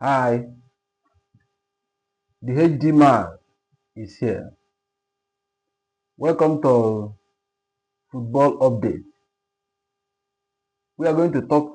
Hi, the HD man is here. Welcome to Football Update. We are going to talk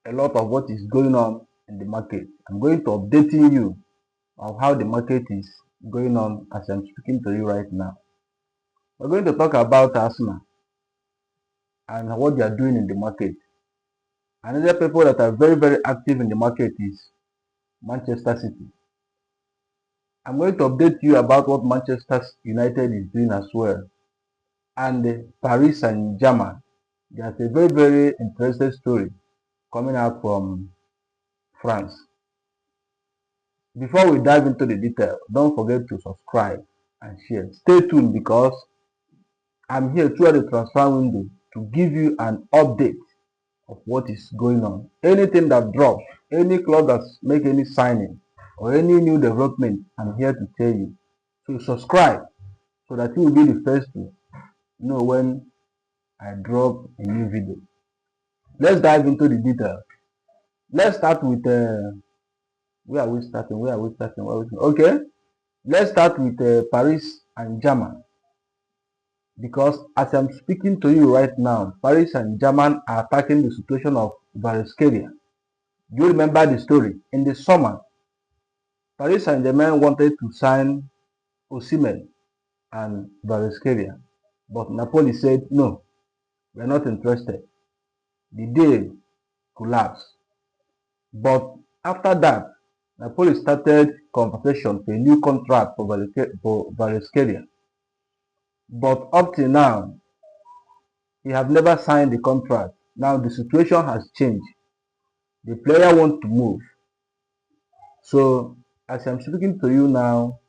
a lot of what is going on in the market. I'm going to updating you of how the market is going on as I'm speaking to you right now. We're going to talk about Arsenal and what they are doing in the market. Another people that are very active in the market is Manchester City. I'm going to update you about what Manchester United is doing as well, and Paris Saint-Germain. There's a very interesting story coming out from France. Before we dive into the detail, don't forget to subscribe and share. Stay tuned because I'm here throughout the transfer window to give you an update of what is going on. Anything that drops, any club that's make any signing or any new development, I'm here to tell you. So subscribe so that you will be the first to know when I drop a new video. Let's dive into the detail. Let's start with where are we starting? Okay, let's start with Paris and German, because as I'm speaking to you right now, Paris and German are attacking the situation of Varaskelia. Do you remember the story? In the summer, Paris and Germain wanted to sign Osimhen and Varaskelia, but Napoli said no, we're not interested. The deal collapsed. But after that, Napoli started conversation for a new contract for Varaskelia. But up till now, he have never signed the contract. Now the situation has changed. The player wants to move. So as I'm speaking to you now,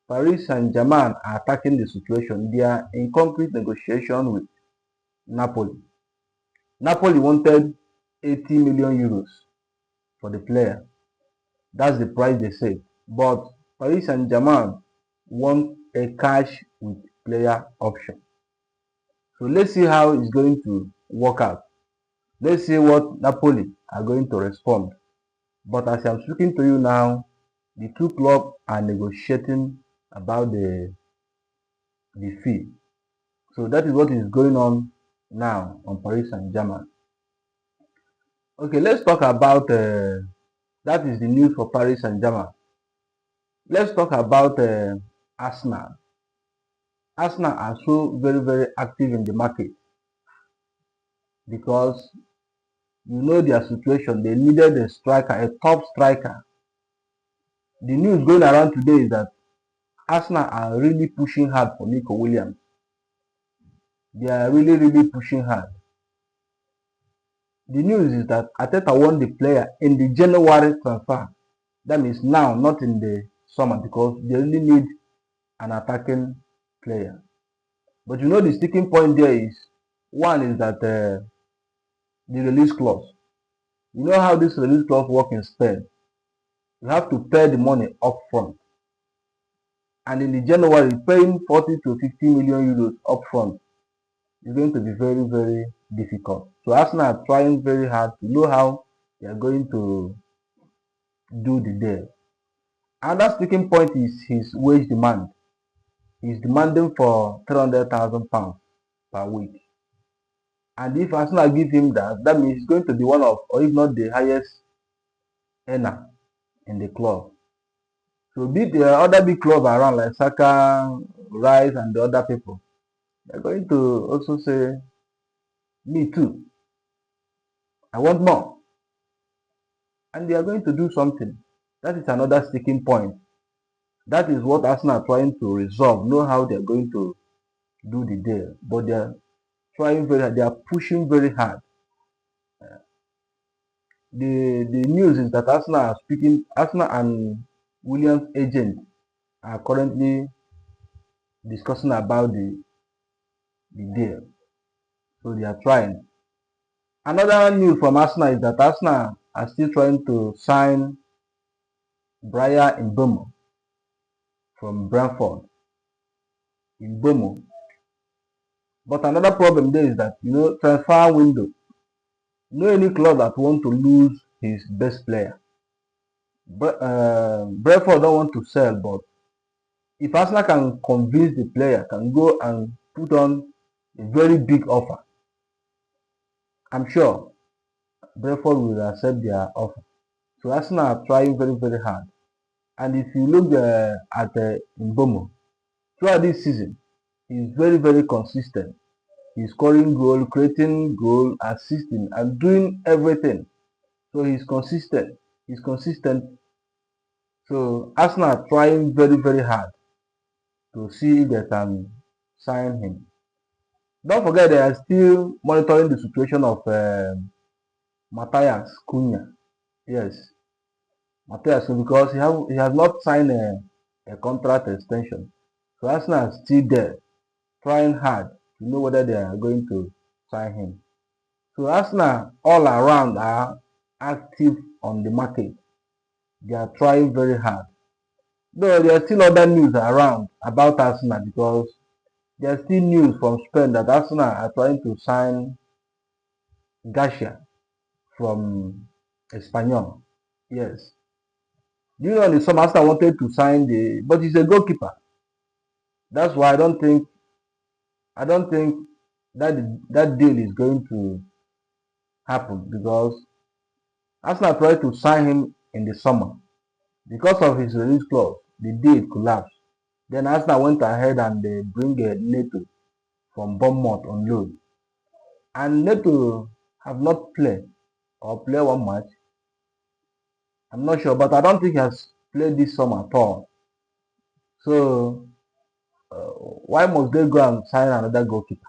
Paris Saint-Germain are attacking the situation. They are in concrete negotiation with Napoli. Napoli wanted 80 million euros for the player. That's the price they said. But Paris Saint-Germain want a cash with player option. So let's see how it's going to work out. Let's see what Napoli are going to respond. But as I'm speaking to you now, the two clubs are negotiating about the fee. So that is what is going on now on Paris Saint-Germain. Okay, let's talk about that is the news for Paris Saint-Germain. Let's talk about Arsenal. Arsenal are so very active in the market because you know their situation. They needed a striker, a top striker. The news going around today is that Arsenal are really pushing hard for Nico Williams. They are really pushing hard. The news is that Ateta won the player in the January transfer. That means now, not in the summer, because they really need an attacking player. But you know the sticking point there is, one is that the release clause. You know how this release clause works in Spain. You have to pay the money up front. And in the January, paying 40 to 50 million euros up front is going to be very difficult. So Arsenal are trying very hard to know how they are going to do the deal. Another sticking point is his wage demand. He's demanding for £300,000 per week. And if Arsenal give him that, that means he's going to be one of, or if not the highest earner in the club. So the other big club around like Saka, Rice, and the other people, they're going to also say, me too, I want more. And they are going to do something. That is another sticking point. That is what Arsenal are trying to resolve, know how they are going to do the deal. But they are trying very hard, they are pushing very hard. The news is that Arsenal and Williams' agent are currently discussing about the deal. So they are trying. Another news from Arsenal is that Arsenal are still trying to sign Brian Mbeumo from Brentford. Mbeumo. But another problem there is that, transfer window. No any club that want to lose his best player. Brentford don't want to sell, but if Arsenal can convince the player, can go and put on a very big offer, I'm sure Brentford will accept their offer. So Arsenal are trying very, very hard. And if you look at Mbomo, throughout this season, he's very, very consistent. He's scoring goal, creating goal, assisting, and doing everything. So he's consistent. He's consistent. So Arsenal are trying very, very hard to see if they can sign him. Don't forget they are still monitoring the situation of Matthias Cunha. Yes, Matthias, because he has not signed a contract extension. So Arsenal is still there, trying hard to know whether they are going to sign him. So Arsenal all around are active on the market. They are trying very hard. Though there are still other news around about Arsenal because there are still news from Spain that Arsenal are trying to sign Garcia from Espanyol. Yes. Do you know the some Arsenal wanted to sign but he's a goalkeeper. That's why I don't think that deal is going to happen because Arsenal tried to sign him in the summer. Because of his release clause, the deal collapsed. Then Arsenal went ahead and they bring Neto from Bournemouth on loan. And Neto have not played or play one match. I'm not sure, but I don't think he has played this summer at all. So why must they go and sign another goalkeeper?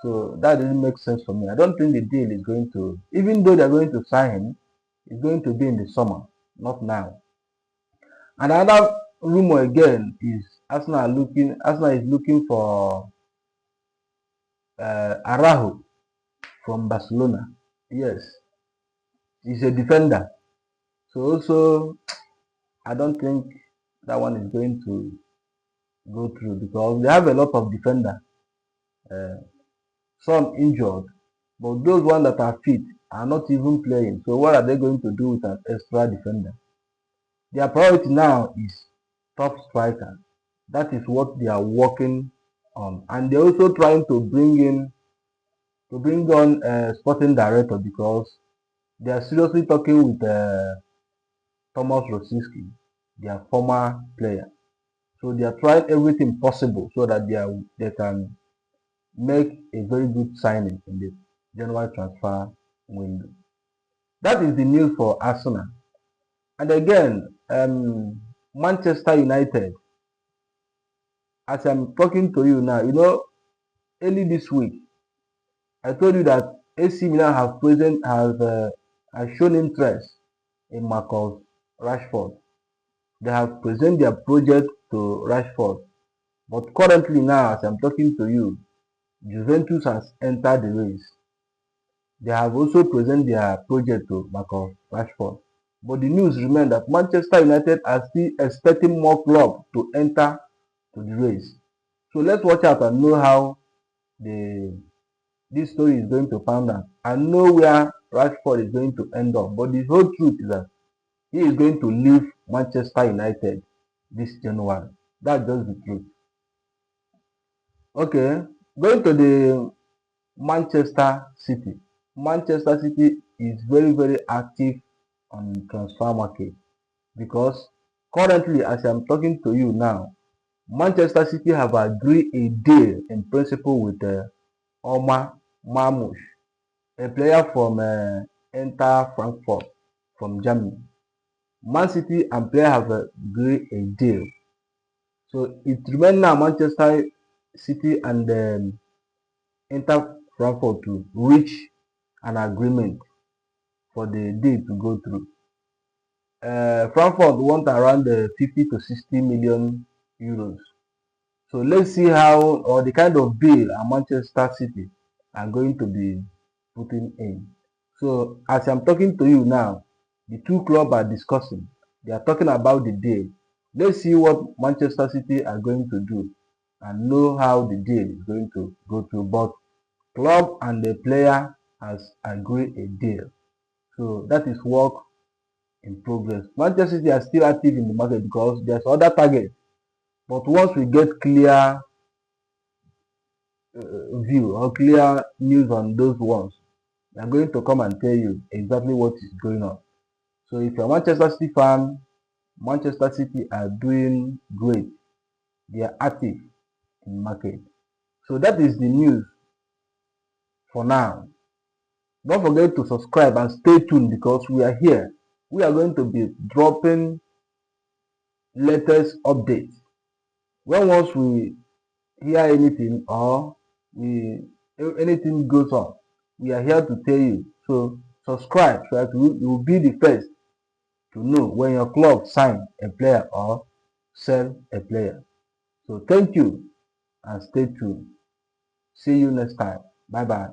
So that didn't make sense for me. I don't think the deal is going to, even though they're going to sign him, it's going to be in the summer, not now. And another rumor again is Arsenal is looking for Araujo from Barcelona. Yes, he's a defender. So also I don't think that one is going to go through because they have a lot of defender. Uh, some injured, but those ones that are fit are not even playing. So what are they going to do with an extra defender? Their priority now is top striker. That is what they are working on, and they're also trying to bring on a sporting director because they are seriously talking with Thomas Rosicky, their former player. So they are trying everything possible so that they can make a very good signing in the January transfer window. That is the news for Arsenal. And again, Manchester United, as I'm talking to you now, early this week, I told you that AC Milan has shown interest in Marcus Rashford. They have presented their project to Rashford. But currently now, as I'm talking to you, Juventus has entered the race. They have also presented their project to Marcus Rashford. But the news remains that Manchester United are still expecting more clubs to enter to the race. So let's watch out and know how the this story is going to pan out and know where Rashford is going to end up. But the whole truth is that he is going to leave Manchester United this January. That's just the truth. Okay, going to the Manchester City. Manchester City is very, very active on the transfer market because currently, as I'm talking to you now, Manchester City have agreed a deal in principle with Omar Marmoush, a player from Inter Frankfurt from Germany. Man City and player have agreed a deal. So it remains now Manchester City and Inter Frankfurt to reach an agreement for the deal to go through. Frankfurt want around 50 to 60 million euros. So let's see how or the kind of bill Manchester City are going to be putting in. So as I'm talking to you now, the two clubs are discussing. They are talking about the deal. Let's see what Manchester City are going to do and know how the deal is going to go through. But club and the player has agreed a deal. So that is what in progress. Manchester City are still active in the market because there's other targets. But once we get clear view or clear news on those ones, we are going to come and tell you exactly what is going on. So if you're a Manchester City fan, Manchester City are doing great. They are active in market. So that is the news for now. Don't forget to subscribe and stay tuned because we are here. We are going to be dropping latest updates. When once we hear anything or we anything goes on, we are here to tell you. So subscribe so that you will be the first to know when your club sign a player or sell a player. So thank you and stay tuned. See you next time. Bye bye.